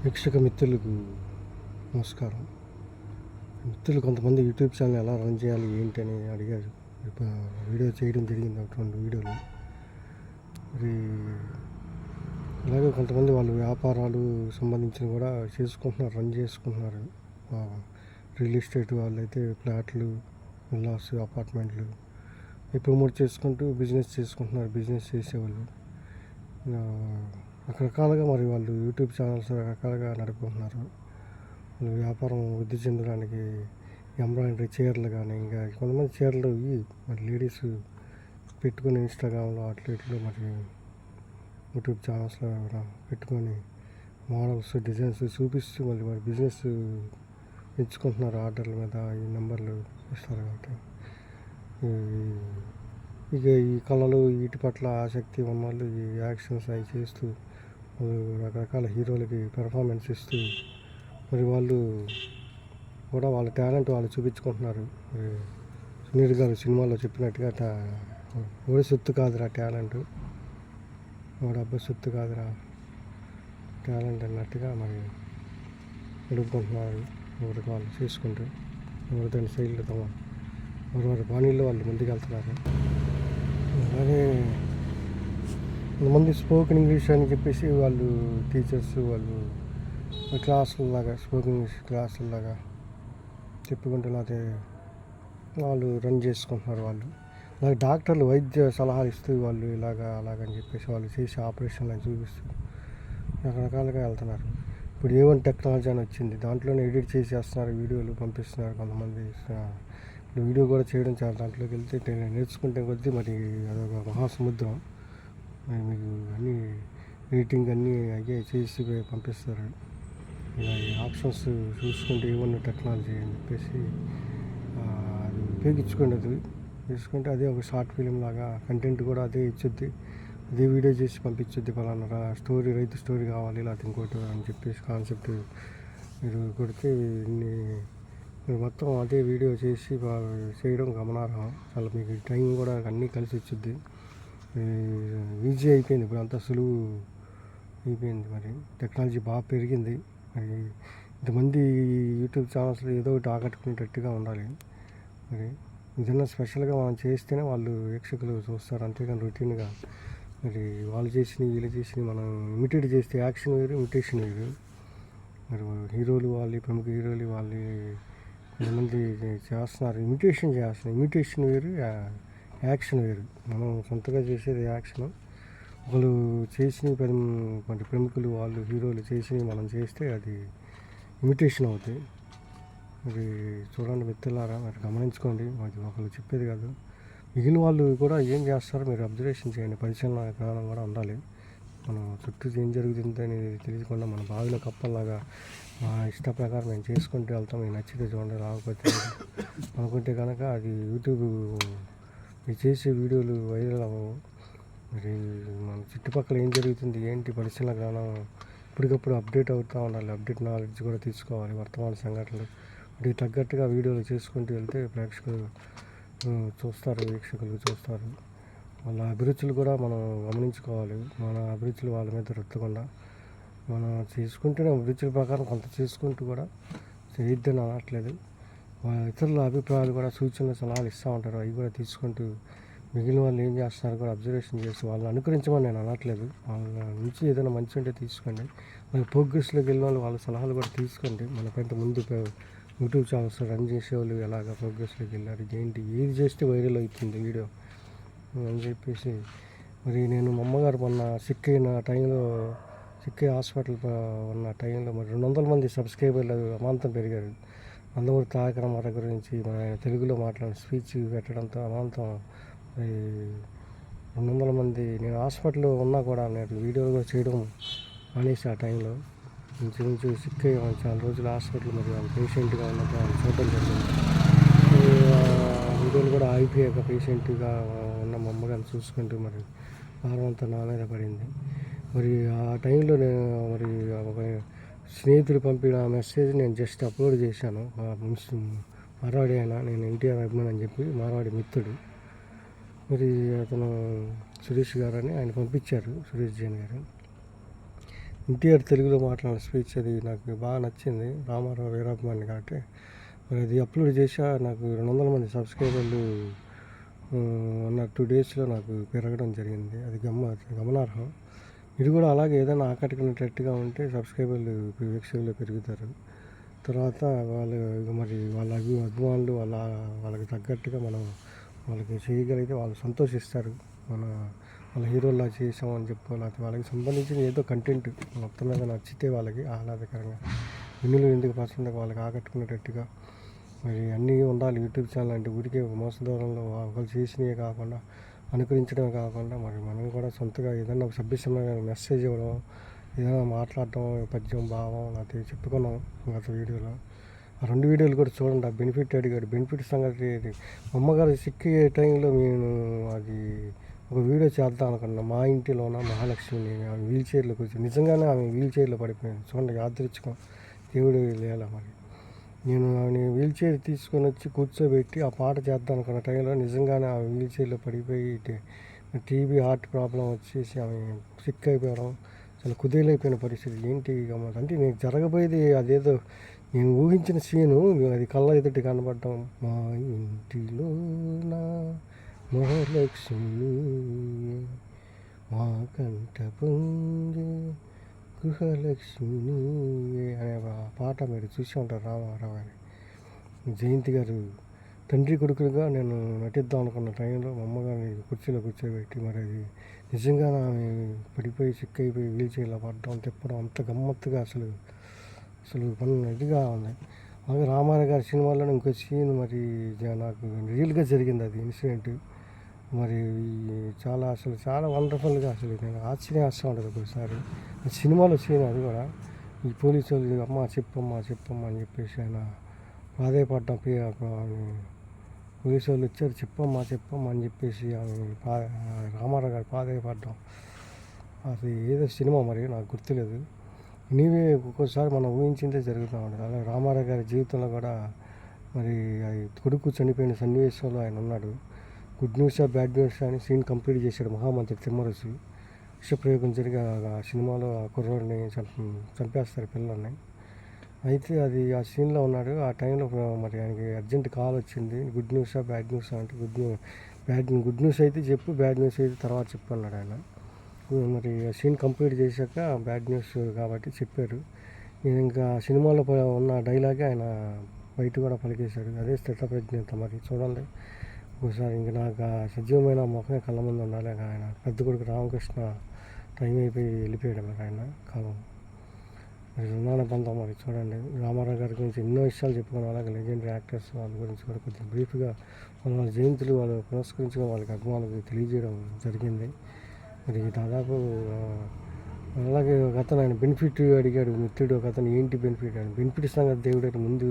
వీక్షక మిత్రులకు నమస్కారం. మిత్రులు కొంతమంది యూట్యూబ్ ఛానల్ ఎలా రన్ చేయాలి ఏంటి అని అడిగారు. వీడియో చేయడం జరిగింది, ఒక 2 వీడియోలు. మరి అలాగే కొంతమంది వాళ్ళు వ్యాపారాలు సంబంధించిన కూడా చేసుకుంటున్నారు, రన్ చేసుకుంటున్నారు. రియల్ ఎస్టేట్ వాళ్ళు అయితే ఫ్లాట్లు, విల్లాస్, అపార్ట్మెంట్లు ప్రమోట్ చేసుకుంటూ బిజినెస్ చేసుకుంటున్నారు. బిజినెస్ చేసేవాళ్ళు రకరకాలుగా మరి వాళ్ళు యూట్యూబ్ ఛానల్స్ రకరకాలుగా నడుపుకుంటున్నారు. వాళ్ళు వ్యాపారం వృద్ధి చెందడానికి ఎంబ్రాయిడరీ చీరలు కానీ, ఇంకా కొంతమంది చీరలు మరి లేడీస్ పెట్టుకుని ఇన్స్టాగ్రామ్లో అట్లా మరి యూట్యూబ్ ఛానల్స్లో పెట్టుకొని మోడల్స్, డిజైన్స్ చూపిస్తూ మళ్ళీ వారి బిజినెస్ పెంచుకుంటున్నారు. ఆర్డర్ల మీద ఈ నెంబర్లు ఇస్తారు కాబట్టి ఇక ఈ కళలు వీటి పట్ల ఆసక్తి ఉన్న వాళ్ళు ఈ యాక్షన్స్ అవి చేస్తూ రకరకాల హీరోలకి పెర్ఫార్మెన్స్ ఇస్తూ మరి వాళ్ళు కూడా వాళ్ళ టాలెంట్ వాళ్ళు చూపించుకుంటున్నారు. మరి సునీల్ గారు సినిమాలో చెప్పినట్టుగా ఓడి సొత్తు కాదురా టాలెంట్, వాడు అబ్బాయి సొత్తు కాదురా టాలెంట్ అన్నట్టుగా మరి నడుపుకుంటున్నారు. ఎవరికి వాళ్ళు చేసుకుంటూ ఎవరిదాని శైలిలో తమ వారి బాణీల్లో వాళ్ళు ముందుకు వెళ్తున్నారు. అలాగే కొంతమంది స్పోకెన్ ఇంగ్లీష్ అని చెప్పేసి వాళ్ళు టీచర్స్ వాళ్ళు క్లాసులలాగా స్పోకెన్ ఇంగ్లీష్ క్లాసులలాగా చెప్పుకుంటూ అదే వాళ్ళు రన్ చేసుకుంటున్నారు. వాళ్ళు అలాగే డాక్టర్లు వైద్య సలహాలు ఇస్తూ వాళ్ళు అలాగని చెప్పేసి వాళ్ళు చేసే ఆపరేషన్లు చూపిస్తూ రకరకాలుగా వెళ్తున్నారు. ఇప్పుడు A1 టెక్నాలజీ అని వచ్చింది, దాంట్లోనే ఎడిట్ చేసేస్తున్నారు, వీడియోలు పంపిస్తున్నారు కొంతమంది. ఇప్పుడు వీడియో కూడా చేయడం చాలా దాంట్లోకి వెళ్తే నేర్చుకుంటే కొద్దీ మరి అదొక మహాసముద్రం. మీకు అన్నీ ఎడిటింగ్ అన్నీ అయ్యే చేసి పంపిస్తారు. ఇలా ఈ ఆప్షన్స్ చూసుకుంటే A1 టెక్నాలజీ అని చెప్పేసి అది ఉపయోగించుకోండి. అది తీసుకుంటే అదే ఒక షార్ట్ ఫిలిం లాగా కంటెంట్ కూడా అదే ఇచ్చుద్ది, అదే వీడియో చేసి పంపించుద్ది. పలానా స్టోరీ, రైతు స్టోరీ కావాలి లేకపోతే ఇంకోటి అని చెప్పేసి కాన్సెప్ట్ మీరు కొడితే మీరు మొత్తం అదే వీడియో చేసి చేయడం గమనార్హం. చాలా మీకు టైం కూడా అన్నీ కలిసి వచ్చిద్ది. ఈజీ అయిపోయింది, ఇప్పుడు అంతా సులువు అయిపోయింది. మరి టెక్నాలజీ బాగా పెరిగింది. మరి ఇంతమంది యూట్యూబ్ ఛానల్స్లో ఏదో ఒకటి ఆకట్టుకునేటట్టుగా ఉండాలి. మరి ఏదైనా స్పెషల్గా మనం చేస్తేనే వాళ్ళు వీక్షకులు చూస్తారు, అంతేగాని రొటీన్గా మరి వాళ్ళు చేసినవి వీళ్ళు చేసినవి మనం ఇమిటేట్ చేస్తే యాక్షన్ వేరు, ఇమిటేషన్ వేరు. మరి హీరోలు వాళ్ళు, ప్రముఖ హీరోలు వాళ్ళు కొంతమంది చేస్తున్నారు, ఇమిటేషన్ వేరు, యాక్షన్ వేరు. మనం సొంతగా చేసేది యాక్షన్. వాళ్ళు చేసినవి మరి ప్రముఖులు వాళ్ళు హీరోలు చేసినవి మనం చేస్తే అది ఇమిటేషన్ అవుతుంది. మరి చూడండి మిత్రులారా, మరి గమనించుకోండి. మరి ఒకళ్ళు చెప్పేది కాదు, మిగిలిన వాళ్ళు కూడా ఏం చేస్తారో మీరు అబ్జర్వేషన్ చేయండి. పరిశీలన జ్ఞానం కూడా ఉండాలి. మనం చుట్టూ ఏం జరుగుతుంది అనేది తెలియకుండా మన బావిలో కప్పల్లాగా మా ఇష్ట ప్రకారం మేము చేసుకుంటూ వెళ్తాం. మీకు నచ్చితే చూడండి, రాకపోతే అనుకుంటే కనుక అది యూట్యూబ్ మీరు చేసే వీడియోలు వైరల్ అవ్వవు. మరి మన చుట్టుపక్కల ఏం జరుగుతుంది ఏంటి పరిశీలన జ్ఞానం ఇప్పటికప్పుడు అప్డేట్ అవుతూ ఉండాలి. అప్డేట్ నాలెడ్జ్ కూడా తీసుకోవాలి. వర్తమాన సంఘటనలు వాటికి తగ్గట్టుగా వీడియోలు చేసుకుంటూ వెళ్తే ప్రేక్షకులు చూస్తారు, వీక్షకులు చూస్తారు. వాళ్ళ అభిరుచులు కూడా మనం గమనించుకోవాలి. మన అభిరుచులు వాళ్ళ మీద రుద్దకుండా మనం చేసుకుంటూనే అభిరుచుల ప్రకారం కొంత చేసుకుంటూ కూడా చేయొద్దని అనట్లేదు. ఇతరుల అభిప్రాయాలు కూడా సూచనలు సలహాలు ఇస్తూ ఉంటారు, అవి కూడా తీసుకుంటూ మిగిలిన వాళ్ళు ఏం చేస్తున్నారు కూడా అబ్జర్వేషన్ చేసి వాళ్ళని అనుకరించమని నేను అనట్లేదు. వాళ్ళ నుంచి ఏదైనా మంచి ఉంటే తీసుకోండి. మన ప్రోగ్రెస్లోకి వెళ్ళిన వాళ్ళు వాళ్ళ సలహాలు కూడా తీసుకోండి. మనకంటే ముందు యూట్యూబ్ ఛానల్స్ రన్ చేసేవాళ్ళు ఎలాగ ప్రోగ్రెస్లోకి వెళ్ళారు, ఏంటి ఏది చేస్తే వైరల్ అవుతుంది వీడియో అని చెప్పేసి. మరి నేను మా అమ్మగారు మొన్న సిక్ అయిన టైంలో, సిక్ హాస్పిటల్ ఉన్న టైంలో మరి 200 మంది సబ్స్క్రైబర్లు అమాంతం పెరిగారు. నందమూరి తారక రామారావు గురించి మన తెలుగులో మాట్లాడిన స్పీచ్ పెట్టడంతో అమాంతం 200 మంది. నేను హాస్పిటల్లో ఉన్నా కూడా నేను వీడియోలు కూడా చేయడం మానేసి ఆ టైంలో ఇంచుమించు సిక్ అయ్యాను. చాలా రోజులు హాస్పిటల్ మరి పేషెంట్గా ఉన్నప్పుడు వాళ్ళు చూడటం జరిగింది. వీడియోలు కూడా ఆగిపోయాక పేషెంట్గా ఉన్న మా అమ్మగారిని చూసుకుంటూ మరి భారం అంతా నా మీద పడింది. మరి ఆ టైంలో నేను మరి ఒక స్నేహితుడు పంపిన మెసేజ్ నేను జస్ట్ అప్లోడ్ చేశాను. మార్వాడి అయినా నేను ఎన్టీఆర్ అభిమాని అని చెప్పి మార్వాడి మిత్రుడు, మరి అతను సురేష్ గారు అని ఆయన పంపించారు, సురేష్ జైన్ గారు. ఎన్టీఆర్ తెలుగులో మాట్లాడిన స్పీచ్ అది నాకు బాగా నచ్చింది. రామారావు వీరాభిమాని కాబట్టి మరి అది అప్లోడ్ చేశా. నాకు 200 మంది సబ్స్క్రైబర్లు ఉన్న 2 డేస్లో నాకు పెరగడం జరిగింది. అది గమనార్హం. మీరు కూడా అలాగే ఏదైనా ఆకట్టుకునేటట్టుగా ఉంటే సబ్స్క్రైబర్లు వీక్షకులు పెరుగుతారు. తర్వాత మరి వాళ్ళ అభిమానులు వాళ్ళకి తగ్గట్టుగా మనం వాళ్ళకి చేయగలిగితే వాళ్ళు సంతోషిస్తారు. వాళ్ళ హీరోలా చేసామని చెప్పుకోవాలి. వాళ్ళకి సంబంధించిన ఏదో కంటెంట్ మొత్తం మీద నచ్చితే వాళ్ళకి ఆహ్లాదకరంగా వినులు 8% వాళ్ళకి ఆకట్టుకునేటట్టుగా మరి అన్నీ ఉండాలి. యూట్యూబ్ ఛానల్ అంటే ఊరికే మోసదూరంలో ఒకరు చేసినవే కాకుండా అనుకరించడమే కాకుండా మరి మనం కూడా సొంతగా ఏదైనా సభ్యసమైన మెసేజ్ ఇవ్వడం, ఏదైనా మాట్లాడటం, పద్యం భావం అది చెప్పుకున్నాం గత వీడియోలో. ఆ 2 వీడియోలు కూడా చూడండి. ఆ బెనిఫిట్ అడిగాడు. బెనిఫిట్ సంగతి మా అమ్మగారు సిక్ అయ్యే టైంలో నేను అది ఒక వీడియో చేద్దాం అనుకున్నాను. మా ఇంటిలోన మహాలక్ష్మిని ఆమె వీల్ చైర్లో కూర్చొని నిజంగానే ఆమె వీల్ చైర్లో పడిపోయింది. చూడండి యాదృచ్ఛికం దేవుడు లేలా మరి. నేను ఆమె వీల్ చైర్ తీసుకొని వచ్చి కూర్చోబెట్టి ఆ పాట చేద్దాం అనుకున్న టైంలో నిజంగానే ఆమె వీల్ చైర్లో పడిపోయి టీబీ హార్ట్ ప్రాబ్లం వచ్చేసి ఆమె సిక్ అయిపోవడం, చాలా కుదేలైపోయిన పరిస్థితి. ఏంటి గమ్మత్ అంటే నేను జరగబోయేది అదేదో నేను ఊహించిన సీను అది కళ్ళ ఎదుటి కనబడటం. మా ఇంటిలో నా మహాలక్ష్మి మా కంట పొంగే గృహలక్ష్మి అనే పాట మీరు చూసి ఉంటారు. రామారావు అని జయంతి గారు తండ్రి కొడుకులుగా నేను నటిద్దాం అనుకున్న టైంలో మా అమ్మగారిని కుర్చీలో కూర్చోబెట్టి మరి అది నిజంగా ఆమె పడిపోయి సిక్ అయిపోయి వీల్ చైర్లో పడడం తిప్పడం అంత గమ్మత్తుగా అసలు ఇదిగా ఉంది. అలాగే రామారావు గారి సినిమాలో ఇంకో సీన్ మరి నాకు రియల్గా జరిగింది అది ఇన్సిడెంట్. మరి చాలా వండర్ఫుల్గా అసలు నేను ఆశ్చర్యం వస్తూ ఉంటుంది ఒకసారి. సినిమాలో సీన్ అది కూడా ఈ పోలీసు వాళ్ళు అమ్మ చెప్పమ్మా అని చెప్పేసి ఆయన ప్రాధేయపడ్డం. పోలీసు వాళ్ళు వచ్చారు చెప్పమ్మా అని చెప్పేసి ఆమె రామారావు గారు ప్రాధేయపడ్డం. అది ఏదో సినిమా మరి నాకు గుర్తులేదు. నీవే ఒక్కోసారి మనం ఊహించిందే జరుగుతూ ఉంటుంది. అలాగే రామారావు గారి జీవితంలో కూడా మరి కొడుకు చనిపోయిన సన్నివేశంలో ఆయన ఉన్నాడు. గుడ్ న్యూసా బ్యాడ్ న్యూస్ అని సీన్ కంప్లీట్ చేశాడు మహామంత్రి తిమ్మరసు. విషప్రయోగం జరిగి ఆ సినిమాలో ఆ కుర్రోడిని చంపేస్తారు పిల్లల్ని. అయితే అది ఆ సీన్లో ఉన్నాడు. ఆ టైంలో మరి ఆయనకి అర్జెంట్ కాల్ వచ్చింది. గుడ్ న్యూసా బ్యాడ్ న్యూసా అంటే గుడ్ న్యూస్ అయితే చెప్పు, బ్యాడ్ న్యూస్ అయితే తర్వాత చెప్పు అన్నాడు ఆయన. మరి సీన్ కంప్లీట్ చేశాక బ్యాడ్ న్యూస్ కాబట్టి చెప్పారు. నేను ఇంకా సినిమాలో ఉన్న డైలాగే ఆయన బయట కూడా పలికేశాడు. అదే స్థితప్రజ్ఞత మరి చూడండి. ఒకసారి ఇంక నాకు సజీవమైన ముఖమే కళ్ళ ముందు ఉండాలి. ఆయన పెద్ద కొడుకు రామకృష్ణ టైం అయిపోయి వెళ్ళిపోయాడు మరి ఆయన కాలం. మరి రుణాల బంధం మరి చూడండి. రామారావు గారి గురించి ఎన్నో విషయాలు చెప్పుకున్నాం. అలాగే లెజెండరీ యాక్టర్స్ వాళ్ళ గురించి కూడా కొంచెం బ్రీఫ్గా వాళ్ళ జయంతులు వాళ్ళు పురస్కరించుకొని వాళ్ళకి అభిమానులకు తెలియజేయడం జరిగింది. మరి దాదాపు అలాగే ఒక అతను ఆయన బెనిఫిట్ అడిగాడు మిత్రుడు. ఒక అతను ఏంటి బెనిఫిట్ అని. బెనిఫిట్ సంగతి దేవుడు ముందు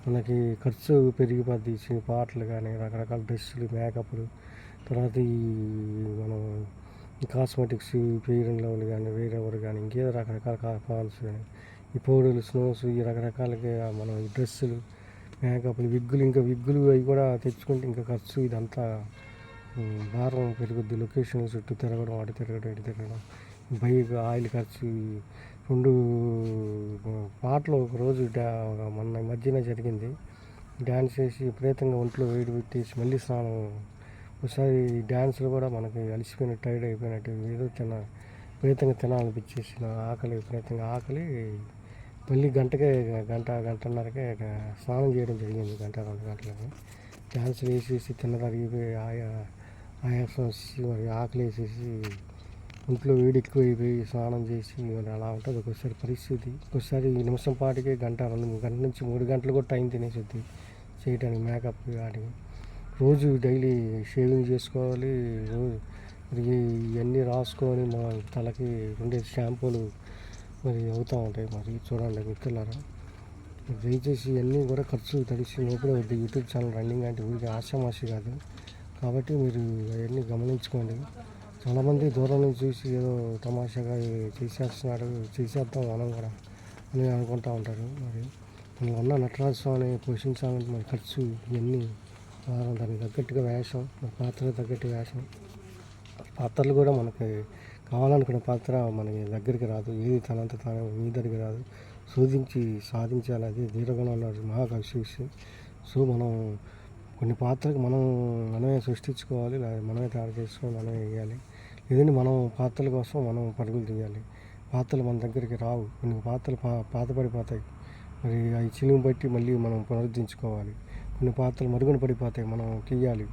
మనకి ఖర్చు పెరిగిపోద్ది. పాటలు కానీ రకరకాల డ్రెస్సులు, మేకప్లు, తర్వాత మనం కాస్మెటిక్స్, ఫెయిర్ అండ్ లవ్లీ కానీ వేరెవరు కానీ ఇంకేదో రకరకాల ఫాల్స్ కానీ ఈ పౌడర్లు, స్నోస్, ఈ రకరకాలకి మనం ఈ డ్రెస్సులు, మేకప్లు, విగ్గులు అవి కూడా తెచ్చుకుంటే ఇంకా ఖర్చు ఇదంతా భారం పెరుగుద్ది. లొకేషన్ చుట్టూ తిరగడం, అటు తిరగడం, ఇటు తిరగడం, బైక్ ఆయిల్ ఖర్చు. 2 పాటలు ఒకరోజు మొన్న మధ్యన జరిగింది. డ్యాన్స్ చేసి విపరీతంగా ఒంట్లో వేడి పెట్టేసి మళ్ళీ స్నానం. ఒకసారి డ్యాన్స్లో కూడా మనకి అలసిపోయినట్టు టైర్డ్ అయిపోయినట్టు ఏదో విపరీతంగా తినాలనిపించేసి విపరీతంగా ఆకలి మళ్ళీ గంటన్నరకే స్నానం చేయడం జరిగింది. 1-2 గంటలకి డ్యాన్స్లు వేసేసి తిన్నదరిగిపోయి ఆయాసం వచ్చి మరి ఆకలి వేసేసి ఒంట్లో వేడి ఎక్కువ అయిపోయి స్నానం చేసి మరి అలా ఉంటుంది ఒకసారి పరిస్థితి. ఒకసారి నిమిషం పాటికి 2 గంటల నుంచి 3 గంటలు కూడా టైం తినేసిద్ది చేయడానికి మేకప్ వాటికి. రోజు డైలీ షేవింగ్ చేసుకోవాలి. రోజు ఇవన్నీ రాసుకొని మా తలకి 2 షాంపూలు మరి అవుతూ ఉంటాయి. మరి చూడండి మిత్రులారా, దయచేసి ఇవన్నీ కూడా ఖర్చు తడిసి లోపలే వద్దు. యూట్యూబ్ ఛానల్ రన్నింగ్ అంటే ఊరికి ఆశామాషి కాదు. కాబట్టి మీరు అవన్నీ గమనించుకోండి. చాలామంది దూరం నుంచి చూసి ఏదో తమాషాగా చేసేద్దాం మనం కూడా అని అనుకుంటూ ఉంటారు. మరి మనం ఉన్న నటరాజ స్వామిని పోషించాలంటే మన ఖర్చు ఇవన్నీ దానికి తగ్గట్టుగా వేషం, పాత్రకు తగ్గట్టు వేషం, పాత్రలు కూడా మనకి కావాలనుకున్న పాత్ర మనకి దగ్గరికి రాదు, ఏది తనంత తాను మీ దగ్గరికి రాదు, శోధించి సాధించాలి. అది ధీరగుణం అన్నాడు మహాకవి శ్రీశ్రీ. సో మనం కొన్ని పాత్రలకు మనమే సృష్టించుకోవాలి, మనమే తయారు చేసుకొని మనమే వేయాలి. లేదంటే మనం పాత్రల కోసం మనం పరుగులు తీయాలి. పాత్రలు మన దగ్గరికి రావు, కొన్ని పాత్రలు పాతపడిపోతాయి. మరి అవి చిలుము బట్టి మళ్ళీ మనం పునరుద్ధరించుకోవాలి. కొన్ని పాత్రలు మరుగున పడిపోతాయి, మనం తీయాలి.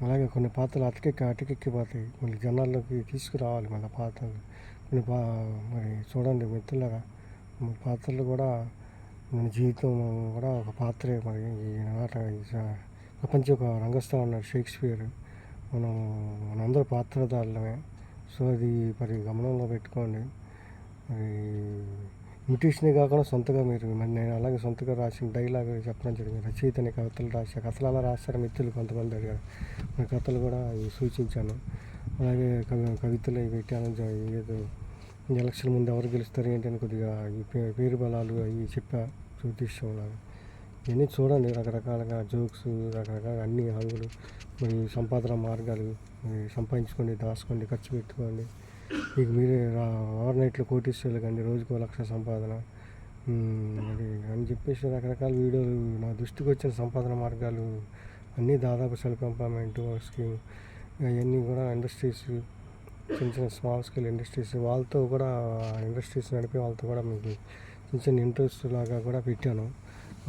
అలాగే కొన్ని పాత్రలు అటకెక్కిపోతాయి, మళ్ళీ జనాల్లోకి తీసుకురావాలి మన పాత్రలు. కొన్ని మరి చూడండి మిత్రులారా, పాత్రలు కూడా మన జీవితం కూడా ఒక పాత్రే. మరి ఈ నాట ప్రపంచ ఒక రంగస్థలం అన్నాడు షేక్స్పియర్. మనందరూ పాత్రధారులమే. సో అది మరి గమనంలో పెట్టుకోండి. మరి ఇమిటేషనే కాకుండా సొంతగా మరి నేను అలాగే సొంతగా రాసిన డైలాగ్ చెప్పడం జరిగింది. రచయితని కవితలు కథలు అలా రాస్తారు మిత్రులు కొంతమంది అడిగారు. మన కథలు కూడా సూచించాను. అలాగే కవితలు పెట్టాను. ఏదో ఎలక్షన్ ముందు ఎవరు గెలుస్తారు ఏంటి అని కొద్దిగా ఈ పేరు బలాలు అవి చెప్పా జ్యోతిష్యంలాగా. ఇవన్నీ చూడండి, రకరకాలుగా జోక్స్, రకరకాల అన్ని హంగులు, మరి సంపాదన మార్గాలు. మరి సంపాదించుకోండి, దాచుకోండి, ఖర్చు పెట్టుకోండి. మీకు మీరే ఓవర్ నైట్లో కోటీశ్వర్లు కానీ రోజుకో 1,00,000 సంపాదన అది అని చెప్పేసి రకరకాల వీడియోలు నా దృష్టికి వచ్చిన సంపాదన మార్గాలు అన్నీ దాదాపు సెల్ఫ్ ఎంప్లాయ్మెంట్ స్కీమ్ అవన్నీ కూడా ఇండస్ట్రీస్, చిన్న చిన్న స్మాల్ స్కేల్ ఇండస్ట్రీస్, వాళ్ళతో కూడా ఇండస్ట్రీస్ నడిపే వాళ్ళతో కూడా మీకు చిన్న చిన్న ఇంట్రెస్ట్ లాగా కూడా పెట్టాను.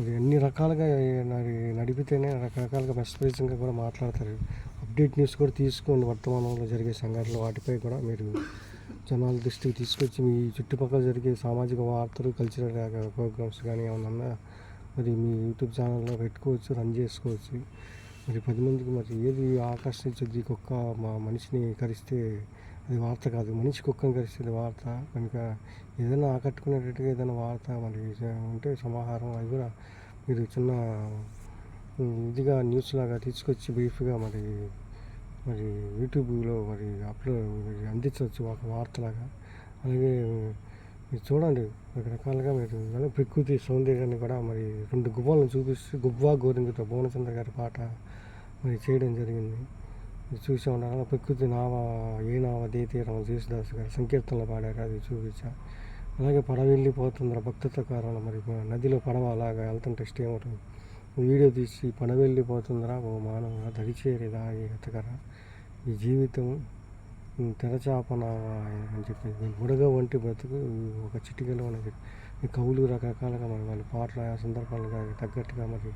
అది అన్ని రకాలుగా నడిపితేనే రకరకాలుగా మెస్పరైజింగ్గా కూడా మాట్లాడతారు. అప్డేట్ న్యూస్ కూడా తీసుకోండి, వర్తమానంలో జరిగే సంఘటనలు వాటిపై కూడా మీరు జనాల దృష్టికి తీసుకొచ్చి మీ చుట్టుపక్కల జరిగే సామాజిక వార్తలు, కల్చరల్ ప్రోగ్రామ్స్ కానీ ఏమన్నా మరి మీ యూట్యూబ్ ఛానల్లో పెట్టుకోవచ్చు, రన్ చేసుకోవచ్చు. మరి 10 మందికి మరి ఏది ఆకర్షించుద్ది, కుక్క మనిషిని కరిస్తే అది వార్త కాదు, మనిషి కుక్కని కరిస్తే వార్త. కనుక ఏదైనా ఆకట్టుకునేటట్టుగా ఏదైనా వార్త మరి ఉంటే సమాహారం అవి కూడా మీరు చిన్న ఇదిగా న్యూస్ లాగా తీసుకొచ్చి బ్రీఫ్గా మరి యూట్యూబ్లో మరి అందించవచ్చు ఒక వార్తలాగా. అలాగే మీరు చూడండి, రకరకాలుగా మీరు ప్రకృతి సౌందర్యాన్ని కూడా మరి 2 గువ్వలను చూపిస్తూ గువ్వా గోరింకతో భువనచంద్ర గారి పాట మరి చేయడం జరిగింది. చూసా ఉండాలి. ప్రకృతి ఏ నావ దేతీరం జేసుదాస్ గారు సంకీర్తనలో పాడారు, అది చూపించా. అలాగే పడవ వెళ్ళిపోతుందిరా భక్తతో కారణం, మరి నదిలో పడవ అలాగా వెళ్తుంటే ఇష్టం ఏమవుతుంది, వీడియో తీసి పడవ వెళ్ళిపోతుందిరా ఓ మానవ దరిచేరిదా ఎతకరా, ఈ జీవితం తెరచాపనావా అని చెప్పి బుడగ వంటి బ్రతుకు ఒక చిటికలో అనేది ఈ కవులు రకరకాలుగా మరి వాళ్ళు పాటలు ఆ సందర్భాలుగా తగ్గట్టుగా మరి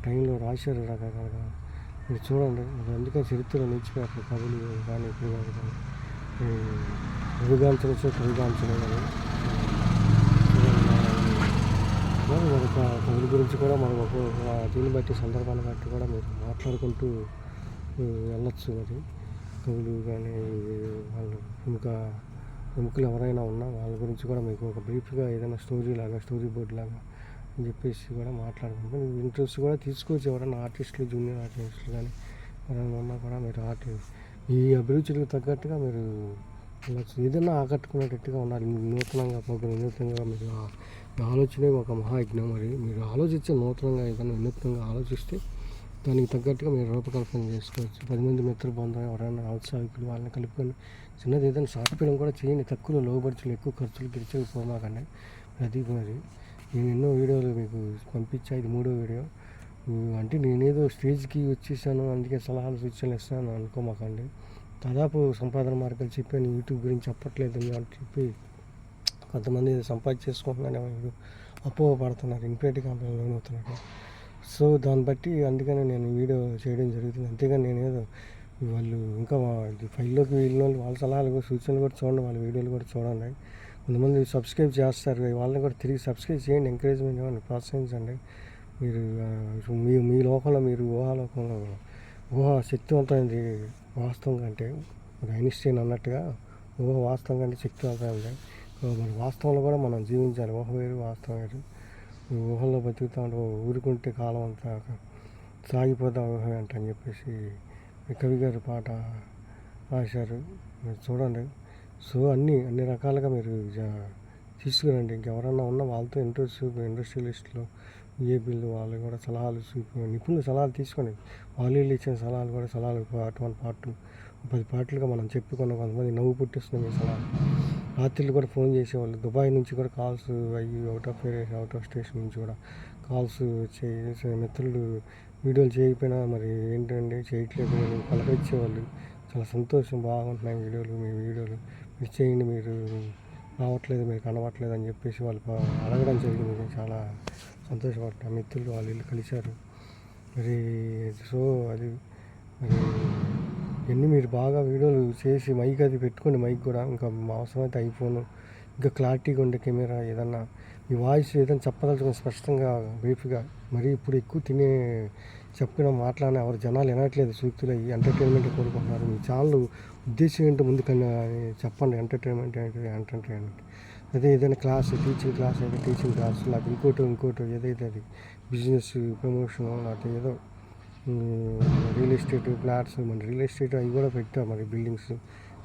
టైంలో రాశారు రకరకాలుగా. మీరు చూడండి, మరి అందుకే చరిత్రలో నిలిచిపోయారు కవులు కానీ ఇప్పుడు కానీ కవిగాంచిన కవిగాంచిన మరి కవుల గురించి కూడా మనం దీన్ని బట్టి సందర్భాన్ని బట్టి కూడా మీరు మాట్లాడుకుంటూ వెళ్ళొచ్చు. మరి కవులు కానీ వాళ్ళు ప్రముఖులు ఎవరైనా ఉన్నా వాళ్ళ గురించి కూడా మీకు ఒక బ్రీఫ్గా ఏదైనా స్టోరీ బోర్డ్ లాగా అని చెప్పేసి కూడా మాట్లాడుకుంటాం. ఇంట్రెస్ట్ కూడా తీసుకోవచ్చు. ఎవరైనా ఆర్టిస్టులు, జూనియర్ ఆర్టిస్టులు కానీ ఎవరైనా ఉన్నా కూడా మీరు ఈ అభిరుచులకు తగ్గట్టుగా మీరు ఏదైనా ఆకట్టుకునేటట్టుగా ఉండాలి. వినూత్నంగా మీరు ఆలోచనే ఒక మహాయజ్ఞం. మరి మీరు ఆలోచించే నూతనంగా ఏదైనా వినూత్నంగా ఆలోచిస్తే దానికి తగ్గట్టుగా మీరు రూపకల్పన చేసుకోవచ్చు. 10 మంది మిత్ర బృందం ఎవరైనా ఔత్సాహికులు వాళ్ళని కలుపుకొని చిన్నది ఏదైనా షార్ట్ ఫిల్మ్ కూడా చేయండి. తక్కువ లో బడ్జెట్లు ఎక్కువ ఖర్చులు గిరిచకపోమాకండి. అది మరి నేను ఎన్నో వీడియోలు మీకు పంపించా, ఇది 3వ వీడియో. అంటే నేనేదో స్టేజ్కి వచ్చేసాను అందుకే సలహాలు సూచనలు ఇస్తాను అనుకోమాకండి. దాదాపు సంపాదన మార్గాలు చెప్పాను, యూట్యూబ్ గురించి చెప్పట్లేదని అని చెప్పి కొంతమంది సంపాదించేసుకుంటున్నాను అపోహపడుతున్నారు, ఇన్ఫినిటీ కంపెనీలో లోన్ అవుతున్నారు. సో దాన్ని బట్టి అందుకనే నేను వీడియో చేయడం జరుగుతుంది. అంతేగాని నేనేదో వాళ్ళు ఇంకా ఫైల్లోకి వెళ్ళిన వాళ్ళ సలహాలు సూచనలు కూడా చూడండి, వాళ్ళ వీడియోలు కూడా చూడండి. కొంతమంది సబ్స్క్రైబ్ చేస్తారు, వాళ్ళని కూడా తిరిగి సబ్స్క్రైబ్ చేయండి, ఎంకరేజ్మెంట్ ఇవ్వండి, ప్రోత్సహించండి. మీరు మీ లోకంలో మీరు ఊహ శక్తివంతమైంది వాస్తవం కంటే, మరి ఐన్స్టీన్ అన్నట్టుగా ఊహ వాస్తవం కంటే శక్తివంతమైంది. మరి వాస్తవంలో కూడా మనం జీవించాలి. ఊహ వేరు, వాస్తవం వేరు. ఊహల్లో బతుకుతూ ఉంటే ఊరుకుంటే కాలం అంతా సాగిపోతా ఊహ అంట అని చెప్పేసి కవి గారు పాట రాశారు. మీరు చూడండి. సో అన్ని రకాలుగా మీరు తీసుకురండి. ఇంకెవరన్నా ఉన్నా వాళ్ళతో ఇండస్ట్రియలిస్టులు, ఏపీలు వాళ్ళు కూడా సలహాలు నిపుణుల సలహాలు తీసుకోండి. వాళ్ళు ఇచ్చిన సలహాలు కూడా పార్ట్ 1 పార్ట్ 2 10 పాటలుగా మనం చెప్పుకున్న కొంతమంది నవ్వు పుట్టిస్తున్నాం అసలు. రాత్రులు కూడా ఫోన్ చేసేవాళ్ళు. దుబాయ్ నుంచి కూడా కాల్స్ అయ్యి అవుట్ ఆఫ్ స్టేషన్ నుంచి కూడా కాల్స్ చేసే మిత్రులు వీడియోలు చేయకపోయినా మరి ఏంటండి చేయట్లేదు అని పలకరించేవాళ్ళు. చాలా సంతోషం, బాగుంటున్నాయి వీడియోలు, మీ వీడియోలు మీరు చేయండి, మీరు రావట్లేదు, మీరు కనబడట్లేదు అని చెప్పేసి వాళ్ళు అడగడం జరిగింది. చాలా సంతోషపడ్డా. మిత్రులు వాళ్ళు ఇల్లు కలిశారు మరి. సో అది మరి ఇవన్నీ మీరు బాగా వీడియోలు చేసి మైక్ అది పెట్టుకోండి. మైక్ కూడా ఇంకా అవసరమైతే ఐఫోన్ ఇంకా క్లారిటీగా ఉండే కెమెరా ఏదన్నా మీ వాయిస్ ఏదైనా చెప్పదలుచుకుని స్పష్టంగా బ్రీఫ్గా. మరి ఇప్పుడు ఎక్కువ చెప్పిన మాట్లాడిన ఎవరు జనాలు వినట్లేదు. సూక్తులు అయ్యి ఎంటర్టైన్మెంట్ కోరుకుంటున్నారు. మీ ఛానల్ ఉద్దేశం ఏంటో ముందు చెప్పండి. ఎంటర్టైన్మెంట్ అదే ఏదైనా క్లాస్ టీచింగ్ క్లాస్ అయితే టీచింగ్ క్లాస్, లేకపోతే ఇంకోటి ఏదైతే అది బిజినెస్ ప్రమోషన్, లేకపోతే ఏదో రియల్ ఎస్టేట్ ఫ్లాట్స్, మన రియల్ ఎస్టేట్ అవి కూడా పెట్టా. మరి బిల్డింగ్స్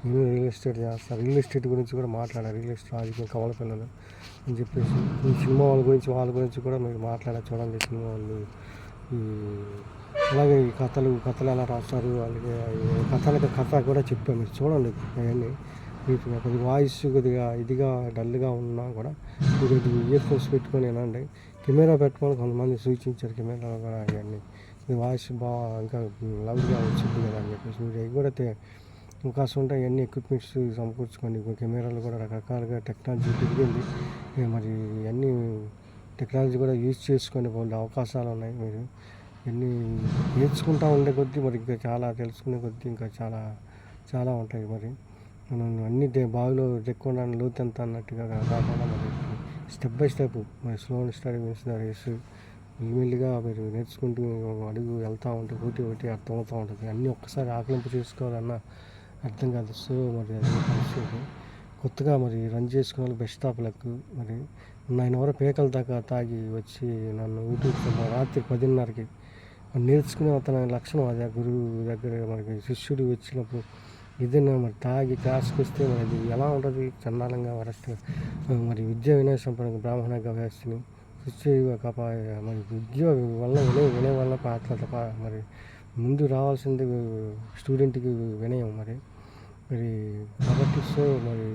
నేను రియల్ ఎస్టేట్ చేస్తాను. రియల్ ఎస్టేట్ గురించి కూడా మాట్లాడారు. రియల్ ఎస్టేట్ రాజకీయ కమల పిల్లలు అని చెప్పేసి ఈ సినిమా వాళ్ళ గురించి కూడా మీరు మాట్లాడారు. చూడండి సినిమా వాళ్ళు అలాగే ఈ కథలు ఎలా రాస్తారు, అలాగే కథ కూడా చెప్పాను. మీరు చూడండి అవన్నీ బ్రీఫ్గా. కొద్దిగా వాయిస్ కొద్దిగా ఇదిగా డల్గా ఉన్నా కూడా మీరు ఇయర్ ఫోన్స్ పెట్టుకొని వినండి. కెమెరా పెట్టుకొని కొంతమంది సూచించారు. కెమెరా కూడా అవన్నీ వాయిస్ బాగా ఇంకా లౌడ్గా వచ్చింది కదా అని చెప్పేసి మీరు అవి కూడా అవకాశం ఉంటే అవన్నీ ఎక్విప్మెంట్స్ సమకూర్చుకోండి. కెమెరాలు కూడా రకరకాలుగా టెక్నాలజీ పెరిగింది. మరి ఇవన్నీ టెక్నాలజీ కూడా యూజ్ చేసుకొని కొన్ని అవకాశాలు ఉన్నాయి. మీరు ఇవన్నీ నేర్చుకుంటూ ఉండే కొద్దీ మరి ఇంకా చాలా తెలుసుకునే కొద్దీ ఇంకా చాలా ఉంటాయి. మరి మనం అన్ని బావిలో ఎక్కువ లోతు ఎంత అన్నట్టుగా కాకుండా మరి స్టెప్ బై స్టెప్ మరి slow study means the race మెల్లిమెల్లిగా మీరు నేర్చుకుంటూ అడుగు వెళ్తూ ఉంటే ఒకటి అర్థమవుతూ ఉంటుంది. అన్నీ ఒక్కసారి ఆకలింపు చేసుకోవాలన్నా అర్థం కాదు. సో మరి అది పరిస్థితి. కొత్తగా మరి రన్ చేసుకునే వాళ్ళు బెస్ట్ ఆఫ్ లక్. మరి 9 వరకు పేకల దాకా తాగి వచ్చి నన్ను యూట్యూబ్ రాత్రి 10:30కి నేర్చుకునే అతని లక్షణం అదే. గురువు దగ్గర మనకి శిష్యుడు వచ్చినప్పుడు ఏదైనా మరి తాగి క్లాస్కి వస్తే మరి అది ఎలా ఉంటుంది, చండాలంగా వరస్ట్గా. మరి విద్యా వినయ సంపన్న బ్రాహ్మణ గవ్యాస్తిని మరి విద్య వల్ల వినయ వల్ల పాత్ర తప్ప మరి ముందు రావాల్సింది స్టూడెంట్కి వినయం. మరి కాబట్టి సో మరి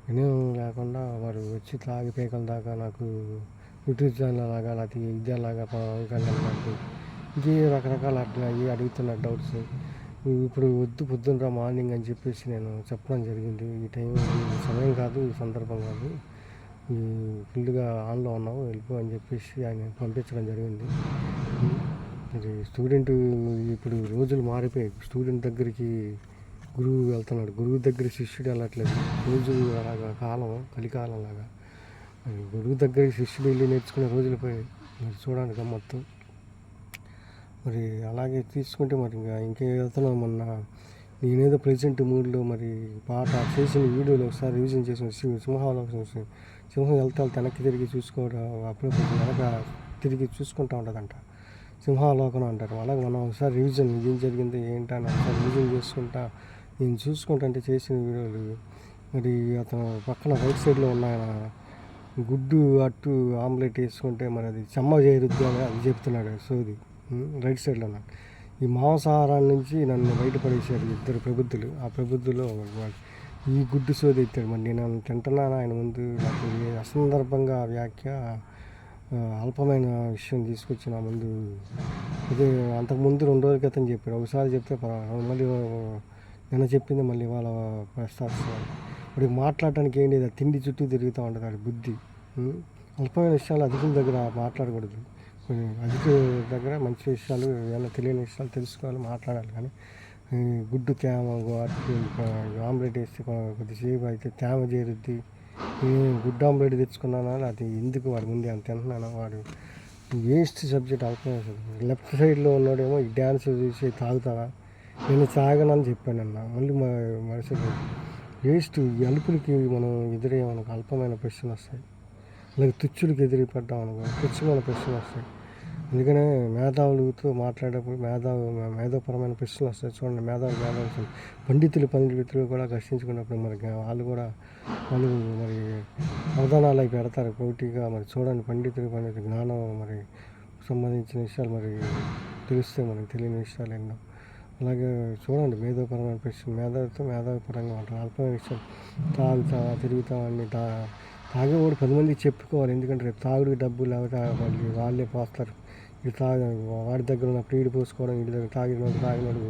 వినయం లేకుండా మరి వచ్చి తాగి పేకల దాకా నాకు యూట్యూబ్ ఛానల్ లాగా లేకపోతే విద్యలాగా లాంటి ఇది రకరకాల అట్లా అడుగుతున్న డౌట్స్ ఇప్పుడు వద్దు పొద్దున్నరా మార్నింగ్ అని చెప్పేసి నేను చెప్పడం జరిగింది. ఈ టైం సమయం కాదు, ఈ సందర్భం కాదు, ఈ ఫుల్గా ఆన్లో ఉన్నావు వెళ్ళిపో అని చెప్పేసి ఆయన పంపించడం జరిగింది. మరి స్టూడెంట్ ఇప్పుడు రోజులు మారిపోయాయి. స్టూడెంట్ దగ్గరికి గురువు వెళ్తున్నాడు, గురువు దగ్గర శిష్యుడు వెళ్ళట్లేదు. రోజు అలాగా కలికాలం లాగా గురువు దగ్గరికి శిష్యుడు వెళ్ళి నేర్చుకునే రోజులు పోయాయి. మరి చూడండి గమ్మత్తు. మరి అలాగే తీసుకుంటే మరి ఇంకేం వెళ్తున్నాం. మొన్న నేనేదో ప్రెజెంట్ మూడ్లో మరి పాట చేసిన వీడియోలో ఒకసారి రివిజన్ చేసిన సింహం వెళ్తే వెనక్కి తిరిగి చూసుకోవడం, అప్పుడప్పుడు వెనక తిరిగి చూసుకుంటూ ఉంటుందంట. సింహాలోకనం అంటారు. అలాగే మనం ఒకసారి రివిజన్ ఏం జరిగింది ఏంటని ఒకసారి రివిజన్ చేసుకుంటా నేను చూసుకుంటా చేసిన వీడియోలు. మరి అతను పక్కన రైట్ సైడ్లో ఉన్న గుడ్డు అట్టు ఆమ్లెట్ వేసుకుంటే మరి అది చెమ్మ చేరుద్దు అని అది చెప్తున్నాడు. సోది రైట్ సైడ్లో ఉన్నాడు. ఈ మాంసాహారాల నుంచి నన్ను బయటపడేశారు ఇద్దరు ప్రబుద్ధులు. ఆ ప్రబుద్ధులు ఈ గుడ్డు సోది ఎత్తాడు. మరి నేను తింటున్నాను ఆయన ముందు. నాకు అసందర్భంగా వ్యాఖ్య అల్పమైన విషయం తీసుకొచ్చి నా ముందు అదే అంతకుముందు 2 రోజుల క్రితం చెప్పారు. ఒకసారి చెప్తే మళ్ళీ నిన్న చెప్పింది మళ్ళీ వాళ్ళ ప్రస్తావిస్తున్నారు. ఇప్పుడు మాట్లాడటానికి ఏంటి తిండి చుట్టూ తిరుగుతూ ఉంటుంది అది బుద్ధి. అల్పమైన విషయాలు అధికుల దగ్గర మాట్లాడకూడదు. అధిక దగ్గర మంచి విషయాలు ఏమైనా తెలియని విషయాలు తెలుసుకోవాలి, మాట్లాడాలి. కానీ గుడ్డు తేమ ఆమ్లెట్ వేస్తే కొద్దిసేపు అయితే తేమ చేరుద్ది. గుడ్డు ఆమ్లెట్ తెచ్చుకున్నానా అది ఎందుకు వాడి ముందు అంత తింటున్నాను. వాడు వేస్ట్ సబ్జెక్ట్ అల్పమైన. లెఫ్ట్ సైడ్లో ఉన్నాడేమో ఈ డ్యాన్స్ చూసి తాగుతావా, నేను తాగనని చెప్పానన్న. మళ్ళీ మరుసటి వేస్ట్ ఈ అలుపులకి మనం ఎదురయ్యామనుకో అల్పమైన ప్రశ్నలు వస్తాయి. అలాగే తుచ్చులకు ఎదిరిపడ్డామనుకో తుచ్చమైన ప్రశ్నలు వస్తాయి. అందుకనే మేధావులతో మాట్లాడేటప్పుడు మేధోపరమైన ప్రశ్నలు వస్తాయి. చూడండి మేధావులు పండితులు కూడా ఘర్షించుకున్నప్పుడు మరి వాళ్ళు మరి అవధానాలు అవి పెడతారు పోటీగా. మరి చూడండి పండితులు జ్ఞానం మరి సంబంధించిన విషయాలు మరి తెలుస్తాయి, మనకి తెలియని విషయాలు ఎన్నో. అలాగే చూడండి మేధోపరమైన ప్రశ్న మేధావిపరంగా ఉంటారు. అల్పమైన విషయం తిరుగుతావని తాగేవాడు 10 మందికి చెప్పుకోవాలి. ఎందుకంటే రేపు తాగుడికి డబ్బు లేకపోతే మళ్ళీ వాళ్ళే పోస్తారు. ఇది వాడి దగ్గర ఉన్నప్పుడు ఈడు పోసుకోవడం, వీడి దగ్గర తాగినోడు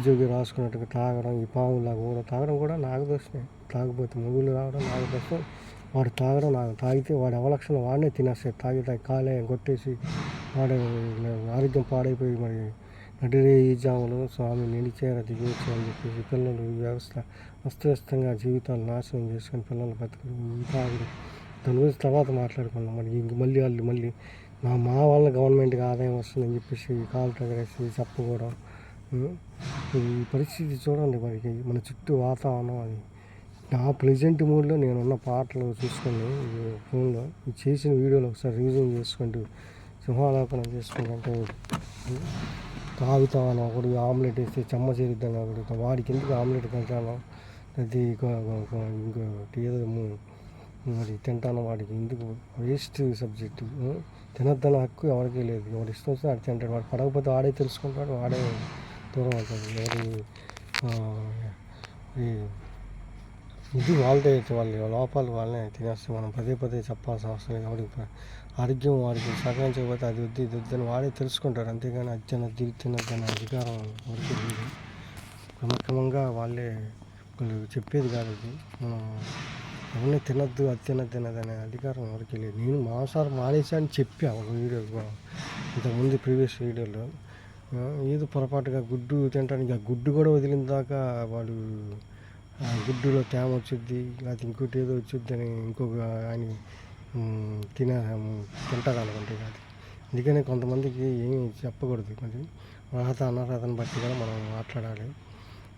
జోగి రాసుకున్నట్టుగా తాగడం, ఈ పాములాగా కూడా తాగడం కూడా నాగదోషమే. తాగిపోతే మొగుళ్ళు రావడం నాగదోషం. వాడు తాగడం తాగితే వాడి అవలక్షణం వాడినే తినేస్తాడు. తాగి కాలే కొట్టేసి వాడు ఆరోగ్యం పాడైపోయి మరి నడిరే ఈ జాములు స్వామి నిలిచేర దిగవచ్చు అని చెప్పేసి పిల్లలు వ్యవస్థ అస్తవ్యస్తంగా జీవితాలు నాశనం చేసుకొని పిల్లలు బతుకులు ఈ తాగుడు. దాని గురించి తర్వాత మాట్లాడుకున్నాం. మరి ఇంక మళ్ళీ మా వల్ల గవర్నమెంట్కి ఆదాయం వస్తుందని చెప్పేసి కాలు తగరేసి చెప్పుకోవడం. ఈ పరిస్థితి చూడండి. మరి మన చుట్టూ వాతావరణం అది నా ప్రెజెంట్ మూడ్లో నేనున్న పాటలు చూసుకొని ఫోన్లో చేసిన వీడియోలు ఒకసారి రివిజన్ చేసుకుంటూ సింహాలోపన చేసుకుంటే తాగుతాను ఒకటి ఆమ్లెట్ వేస్తే చెమ్మ చేరిద్దాను ఒకటి వాడికి ఎందుకు ఆమ్లెట్ తింటాను అది ఇంకోటి ఏదో మరి తింటాను వాడికి ఎందుకు వేస్ట్ సబ్జెక్టు. తినద్దన్న హక్కు ఎవరికీ లేదు. ఎవరి ఇష్టం వస్తే వాడు తింటాడు. వాడు పడకపోతే వాడే తెలుసుకుంటాడు, వాడే దూరం అవుతుంది. ఇది వాళ్ళదే వాళ్ళ లోపాలు వాళ్ళనే తినేస్తే మనం పదే చెప్పాల్సిన అవసరం లేదు. వాడికి ఆరోగ్యం వాడికి సహకరించకపోతే అది వద్దు ఇది వద్దని వాడే తెలుసుకుంటారు. అంతేగాని తినద్దన్న అధికారం వరకు లేదు. క్రమక్రమంగా వాళ్ళే చెప్పేది కాదు. అది మనం ఎవరిని తినద్దు అనే అధికారం ఎవరికి లేదు. నేను మాంసాహారం మానేసాను చెప్పా ఒక వీడియో ఇంతకుముందు ప్రీవియస్ వీడియోలో. ఏదో పొరపాటుగా గుడ్డు తినడానికి ఆ గుడ్డు కూడా వదిలిన దాకా వాడు గుడ్డులో తేమ వచ్చిద్ది లేకపోతే ఇంకోటి ఏదో వచ్చిద్ది అని ఇంకొక ఆయన తింటారు అనుకుంటే కాదు. అందుకనే కొంతమందికి ఏమి చెప్పకూడదు. మరి అనర్హతను బట్టి కూడా మనం మాట్లాడాలి.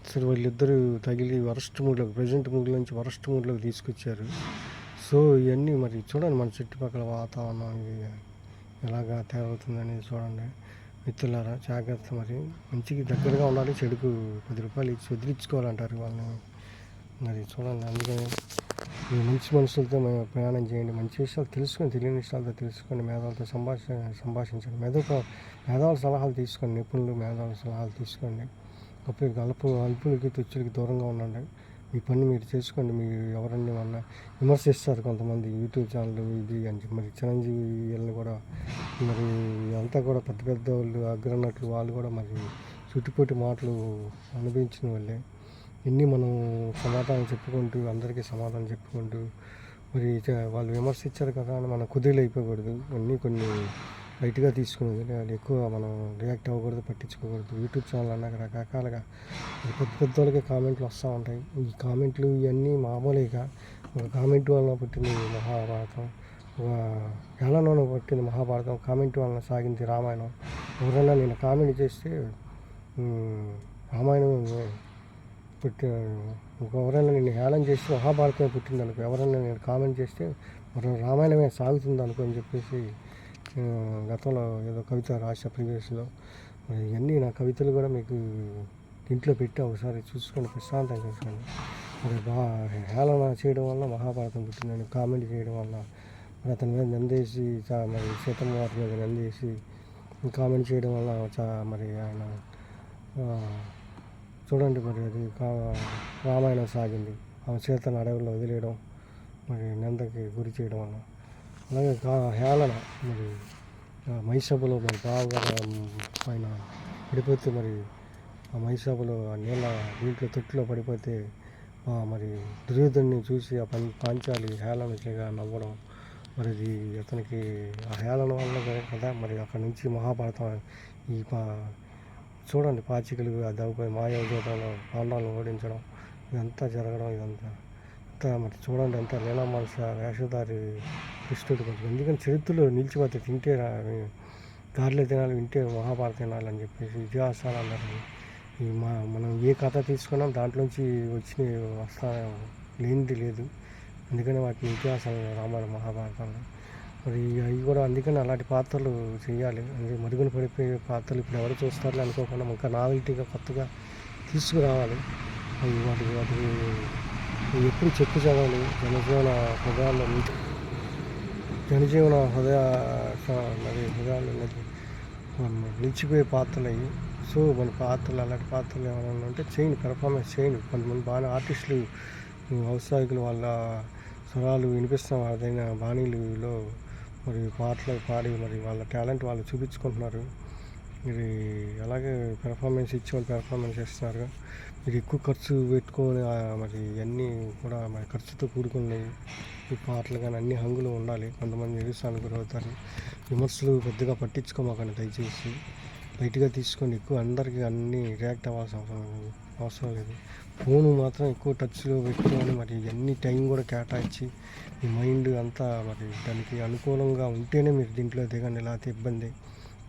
అసలు వాళ్ళిద్దరూ తగిలి ప్రజెంట్ మూడ్లో నుంచి వరస్ట్ మూడ్లోకి తీసుకొచ్చారు. సో ఇవన్నీ మరి చూడండి మన చుట్టుపక్కల వాతావరణం ఇది ఎలాగా తయారవుతుందని చూడండి. మిత్రులారా జాగ్రత్త. మరి మంచికి దగ్గరగా ఉండాలి, చెడుకు 10 రూపాయలు ఇచ్చి వదిలించుకోవాలంటారు వాళ్ళని. మరి చూడండి. అందుకని మీరు మంచి మనుషులతో మేము ప్రయాణం చేయండి. మంచి విషయాలు తెలుసుకొని తెలియని విషయాలతో తెలుసుకొని మేధావులతో సంభాషించండి. మేధావుల సలహాలు తీసుకోండి. నిపుణులు మేధావుల సలహాలు తీసుకోండి. అల్పులకి తుచ్చులకి దూరంగా ఉండండి. మీ పని మీరు చేసుకోండి. మీరు ఎవరన్నీ విమర్శిస్తారు కొంతమంది యూట్యూబ్ ఛానల్ ఇది అని చెప్పి. మరి చిరంజీవి వీళ్ళని కూడా మరి అంతా కూడా పెద్ద వాళ్ళు అగ్రనట్లు వాళ్ళు కూడా మరి చుట్టుపొట్టి మాటలు అనుభవించిన వాళ్ళే. ఇన్ని మనం అందరికీ సమాధానం చెప్పుకుంటూ మరి వాళ్ళు విమర్శించారు కదా అని మనం కుదిరి అయిపోకూడదు. అన్నీ కొన్ని లైట్గా తీసుకునేది, అది ఎక్కువ మనం రియాక్ట్ అవ్వకూడదు, పట్టించుకోకూడదు. యూట్యూబ్ ఛానల్ అన్నాక రకరకాలుగా పెద్ద వాళ్ళకి కామెంట్లు వస్తూ ఉంటాయి. ఈ కామెంట్లు ఇవన్నీ మామూలుగా ఒక కామెంట్ వలన పుట్టింది మహాభారతం, ఒక హేళనలో పుట్టింది మహాభారతం, కామెంట్ వలన సాగింది రామాయణం. ఎవరైనా నేను కామెంట్ చేస్తే రామాయణం ఎవరైనా నేను హేళన చేస్తే మహాభారతమే పుట్టింది అనుకో, ఎవరైనా నేను కామెంట్ చేస్తే మరి రామాయణమే సాగుతుంది అనుకో అని చెప్పేసి గతంలో ఏదో కవిత రాసా ప్రీవియస్లో. ఇవన్నీ నా కవితలు కూడా మీకు ఇంట్లో పెట్టి ఒకసారి చూసుకోండి, ప్రశాంతంగా చూసుకోండి. మరి హేళన చేయడం వల్ల మహాభారతం పుట్టిందని కామెంట్ చేయడం వల్ల మరి అతని మీద నిందేసి మరి సీతమ్మ వారి మీద నిందేసి కామెంట్ చేయడం వల్ల మరి ఆయన చూడండి మరి అది రామాయణం సాగింది. ఆమె సీతను అడవుల్లో వదిలేయడం, మరి నిందకి గురి చేయడం వల్ల. అలాగే హేళన మరి మైసభలో మరి బావగారు ఆయన పడిపోతే మరి ఆ మైసభలో దీంట్లో తొట్టులో పడిపోతే మరి దుర్యోధన్ని చూసి ఆ పాంచాలి హేళన చేయగా నవ్వడం. మరి ఇది అతనికి ఆ హేళన వల్ల కదా మరి అక్కడి నుంచి మహాభారతం ఈ చూడండి పాచికలు దవ్వుపోయి మాయాజోతంలో పాండవులను ఓడించడం ఇదంతా జరగడం ఇదంతా మరి చూడండి అంతా లీలామానస వేషధారి కృష్ణుడు కొంచెం. ఎందుకంటే చరిత్రలో నిలిచిపోతే తింటే గారెలు తినాలి, వింటే మహాభారతం తినాలని చెప్పేసి ఇతిహాసాలు అన్నారు. మనం ఏ కథ తీసుకున్నాం దాంట్లోంచి వచ్చిన లేనిది లేదు. అందుకని వాటిని ఇతిహాసాలు రామాయణ మహాభారతంలో మరి అవి కూడా అందుకని అలాంటి పాత్రలు చేయాలి. అంటే మరుగున పడిపోయే పాత్రలు ఇప్పుడు ఎవరు చూస్తారని అనుకోకుండా ఇంకా నావెల్టీగా కొత్తగా తీసుకురావాలి. వాటికి ఎప్పుడు చెప్పు చదవాలి. జనజీవన హృదయాల్లో మరి హృదయాల్లో నిలిచిపోయే పాత్రలు అవి. సో మన పాత్రలు అలాంటి పాత్రలు ఏమైనా ఉంటే చేయండి, పెర్ఫార్మెన్స్ చేయండి. కొంతమంది బాగా ఆర్టిస్టులు ఔత్సాహికులు వాళ్ళ స్వరాలు వినిపిస్తాం అదైన బాణీలలో మరి పాటలు పాడి మరి వాళ్ళ టాలెంట్ వాళ్ళు చూపించుకుంటున్నారు. మీరు అలాగే పెర్ఫార్మెన్స్ ఇచ్చేవాళ్ళు పెర్ఫార్మెన్స్ ఇస్తున్నారు. మీరు ఎక్కువ ఖర్చు పెట్టుకొని మరి ఇవన్నీ కూడా మరి ఖర్చుతో కూడుకున్నాయి. ఈ పాటలు కానీ అన్ని హంగులు ఉండాలి. కొంతమంది నిరుత్సాహానికి గురవుతారు. విమర్శలు పెద్దగా పట్టించుకోమాకండి దయచేసి. లైట్గా తీసుకోండి. ఎక్కువ అందరికీ అన్నీ రియాక్ట్ అవ్వాల్సిన అవసరం లేదు. ఫోను మాత్రం ఎక్కువ టచ్లో పెట్టుకొని మరి ఇవన్నీ టైం కూడా కేటాయించి మీ మైండ్ అంతా మరి దానికి అనుకూలంగా ఉంటేనే మీరు దీంట్లో దిగండి. లేకపోతే ఇబ్బంది,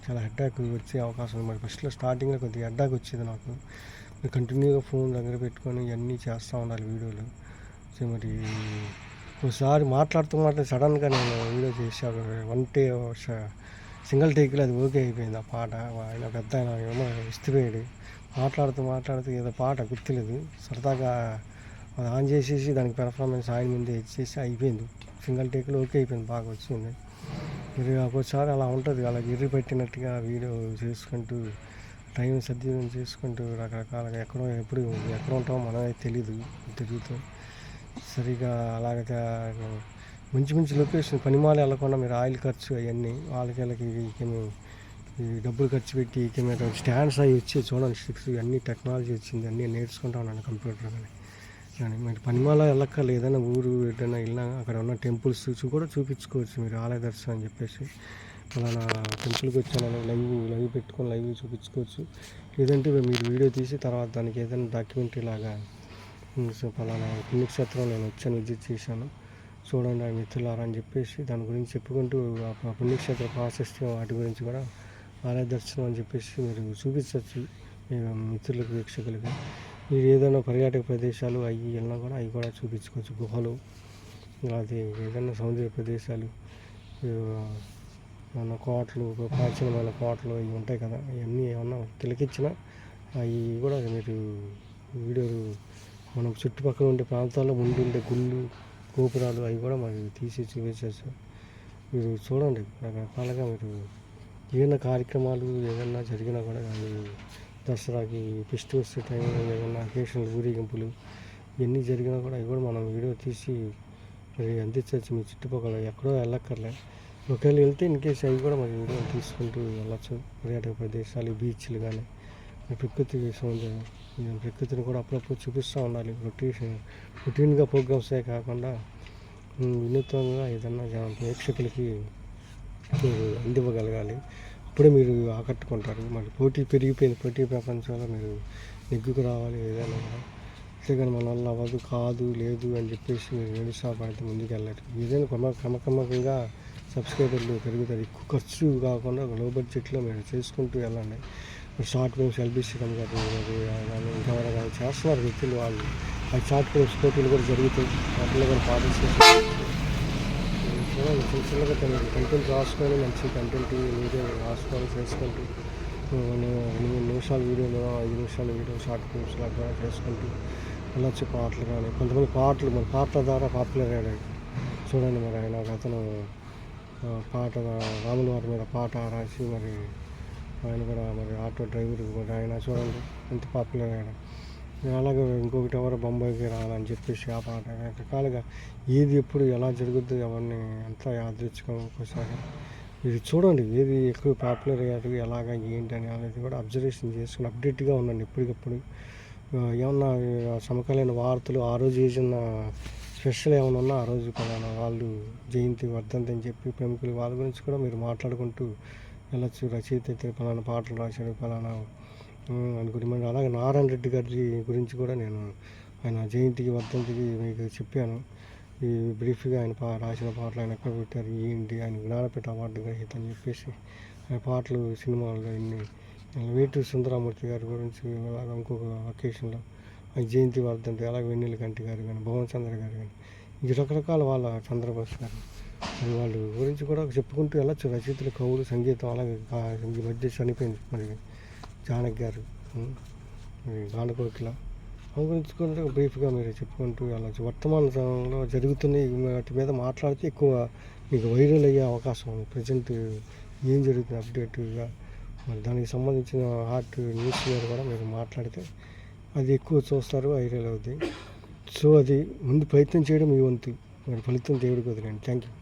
చాలా హెడ్డాక్ వచ్చే అవకాశం ఉంది. మరి ఫస్ట్లో స్టార్టింగ్లో కొద్దిగా హెడ్డాక్ వచ్చేది నాకు. మీరు కంటిన్యూగా ఫోన్ దగ్గర పెట్టుకొని ఇవన్నీ చేస్తూ ఉండాలి వీడియోలు. సో మరి ఒకసారి మాట్లాడుతూ సడన్గా నేను వీడియో చేశాను. సింగిల్ టేక్లో అది ఓకే అయిపోయింది. ఆ పాట ఆయన పెద్ద ఆయన ఏమో ఇస్తిపోయాడు. మాట్లాడుతూ ఏదో పాట గుర్తులేదు, సరదాగా అది ఆన్ చేసేసి దానికి పెర్ఫార్మెన్స్ ఆయన ముందే ఇచ్చేసి అయిపోయింది. సింగిల్ టేక్లో ఓకే అయిపోయింది, బాగా వచ్చింది. మరి ఒక్కోసారి అలా ఉంటుంది, అలా గిర్రి పెట్టినట్టుగా వీడియో చేసుకుంటూ టైం సద్వినియోగం చేసుకుంటూ రకరకాలుగా ఎక్కడ ఉంటామో మనమే తెలీదు తిరుగుతూ. సరిగా అలాగే మంచి లొకేషన్ పనిమాల వెళ్ళకుండా మీరు ఆయిల్ ఖర్చు అవన్నీ వాళ్ళకి ఈ డబ్బులు ఖర్చు పెట్టి కెమెరా స్టాండ్స్ అవి వచ్చి చూడండి, స్టిక్స్ అన్నీ టెక్నాలజీ వచ్చింది, అన్నీ నేర్చుకుంటా ఉన్నాను కంప్యూటర్ కానీ మీరు పనిమాల వెళ్ళక్కర్లేదు. ఏదైనా ఊరు ఏదైనా వెళ్ళినా అక్కడ ఉన్న టెంపుల్స్ కూడా చూపించుకోవచ్చు మీరు. ఆలయ దర్శనం అని చెప్పేసి ఫలానా టెంపుల్కి వచ్చాను లైవ్ పెట్టుకొని లైవ్ చూపించుకోవచ్చు. లేదంటే మీరు వీడియో తీసి తర్వాత దానికి ఏదైనా డాక్యుమెంటరీ లాగా సో ఫలానా పుణ్యక్షేత్రం నేను వచ్చాను, విజిట్ చేశాను, చూడండి ఆ మిత్రులారా అని చెప్పేసి దాని గురించి చెప్పుకుంటూ ఆ పుణ్యక్షేత్ర ప్రాశస్త్యం వాటి గురించి కూడా ఆలయ దర్శనం అని చెప్పేసి మీరు చూపించవచ్చు మిత్రులకు, వీక్షకులకి. మీరు ఏదైనా పర్యాటక ప్రదేశాలు అవి వెళ్ళినా కూడా అవి కూడా చూపించుకోవచ్చు. గుహలు, అది ఏదైనా సౌందర్య ప్రదేశాలు, మన కోటలు, ప్రాచీనమైన కోటలు ఇవి ఉంటాయి కదా, అవన్నీ ఏమన్నా తిలకిచ్చినా అవి కూడా మీరు వీడియోలు మనం చుట్టుపక్కల ఉండే ప్రాంతాల్లో ఉండే గుళ్ళు, గోపురాలు అవి కూడా మరి తీసి చూపించవచ్చు. మీరు చూడండి రకరకాలుగా మీరు ఏదైనా కార్యక్రమాలు ఏదైనా జరిగినా కూడా దసరాకి, ఫెస్టివల్స్ టైంలో ఏదైనా అకేషనల్ ఊరేగింపులు ఇవన్నీ జరిగినా కూడా అవి కూడా మనం వీడియో తీసి మరి అందించవచ్చు. మీ చుట్టుపక్కల ఎక్కడో వెళ్ళక్కర్లే, ఒకవేళ వెళ్తే ఇన్ కేసు అవి కూడా మరి వీడియో తీసుకుంటూ వెళ్ళచ్చు. పర్యాటక ప్రదేశాలు, బీచ్లు కానీ ప్రకృతి సౌందర్యం, ప్రకృతిని కూడా అప్పుడప్పుడు చూపిస్తూ ఉండాలి. రొటీన్గా ప్రోగ్రామ్సే కాకుండా వినూత్నంగా ఏదన్నా ప్రేక్షకులకి మీరు అందివ్వగలగాలి. అప్పుడే మీరు ఆకట్టుకుంటారు. మరి పోటీ పెరిగిపోయింది, పోటీ ప్రపంచంలో మీరు నెగ్గుకు రావాలి ఏదైనా కూడా. అంతేగాని మన వల్ల అవ్వదు, కాదు, లేదు అని చెప్పేసి మీరు నిరుత్సాహపడితే ముందుకు వెళ్ళారు. ఏదైనా క్రమక్రమంగా సబ్స్క్రైబర్లు పెరుగుతారు. ఎక్కువ ఖర్చు కాకుండా లో బడ్జెట్లో మీరు చేసుకుంటూ వెళ్ళండి. షార్ట్ ఫిల్మ్స్ ఎల్బీసీ గారు కానీ ఇంకెవరైనా కానీ చేస్తున్నారు వ్యక్తులు, వాళ్ళు ఆ షార్ట్ ఫిల్మ్స్ పోటీలు కూడా జరుగుతాయి, వాటిలో కూడా పార్టిసిపేట్ చూడండి. చిన్నగా కంటెంట్ రాసుకొని మంచి కంటెంట్ మీడియా రాసుకొని చేసుకుంటూ 8 నిమిషాల వీడియోలో 5 నిమిషాల వీడియో షార్ట్ ఫిల్మ్స్ లాగా చేసుకుంటూ వెళ్ళొచ్చు. పాటలు కానీ కొంతమంది పాటలు మన పాటల ద్వారా పాపులర్ అయ్యాడు. చూడండి మరి ఆయన ఒక అతను పాట రాముల వారి మీద పాట రాసి మరి ఆయన కూడా మరి ఆటో డ్రైవర్ కూడా ఆయన చూడండి ఎంత పాపులర్ అయ్యాడు. అలాగే ఇంకొకటి ఎవరు బొంబాయికి రావాలని చెప్పేసి ఆ పాట రకరకాలుగా ఏది ఎప్పుడు ఎలా జరుగుద్దో ఎవరిని అంతా యాదృచ్ఛికం. ఒకసారి ఇది చూడండి ఏది ఎక్కువ పాపులర్ అయ్యాడు ఎలాగా ఏంటి అని అనేది కూడా అబ్జర్వేషన్ చేసుకుని అప్డేట్గా ఉండండి ఎప్పటికప్పుడు. ఏమన్నా సమకాలీన వార్తలు ఆ రోజు చేసిన స్పెషల్ ఏమైనా ఉన్నా ఆ రోజు పలానా వాళ్ళు జయంతి, వర్ధంతి అని చెప్పి ప్రముఖులు వాళ్ళ గురించి కూడా మీరు మాట్లాడుకుంటూ వెళ్ళచ్చు. రచయిత అయితే పలానా పాటలు రాశాడు పలానా అనుకుంటున్నాను. అలాగే నారాయణ రెడ్డి గారి గురించి కూడా నేను ఆయన జయంతికి, వర్ధంతికి మీకు చెప్పాను. ఈ బ్రీఫ్గా ఆయన రాసిన పాటలు ఆయన ఎక్కడ పెట్టారు ఏంటి, ఆయన జ్ఞానపీఠ అవార్డు గ్రహీత అని చెప్పేసి ఆయన పాటలు సినిమాల్లో ఇన్ని వేటూరి సుందరమూర్తి గారి గురించి అలాగే ఇంకొక అకేషన్లో ఆయన జయంతి, వర్ధంతి, అలాగే వెన్నెల కంటి గారు కానీ, భువన్ చంద్ర గారు కానీ ఈ రకరకాల వాళ్ళ చంద్రబోస్ గారు మరి వాళ్ళ గురించి కూడా చెప్పుకుంటూ వెళ్ళచ్చు. రచయితలు, కవులు, సంగీతం, అలాగే ఈ మధ్య చనిపోయింది మరి జానకి గారు, గానకోకిల వాళ్ళ గురించి కూడా బ్రీఫ్గా మీరు చెప్పుకుంటూ వెళ్ళచ్చు. వర్తమాన సమయంలో జరుగుతున్నాయి వాటి మీద మాట్లాడితే ఎక్కువ మీకు వైరల్ అయ్యే అవకాశం ఉంది. ప్రజెంట్ ఏం జరుగుతుంది అప్డేట్గా మరి దానికి సంబంధించిన హార్ట్ న్యూస్ గారు కూడా మీరు మాట్లాడితే అది ఎక్కువ చూస్తారు, వైరల్ అవుద్ది. సో అది ముందు ప్రయత్నం చేయడం మీ వంతు, మరి ఫలితం దేవుడికి వదిలేండి. Thank you.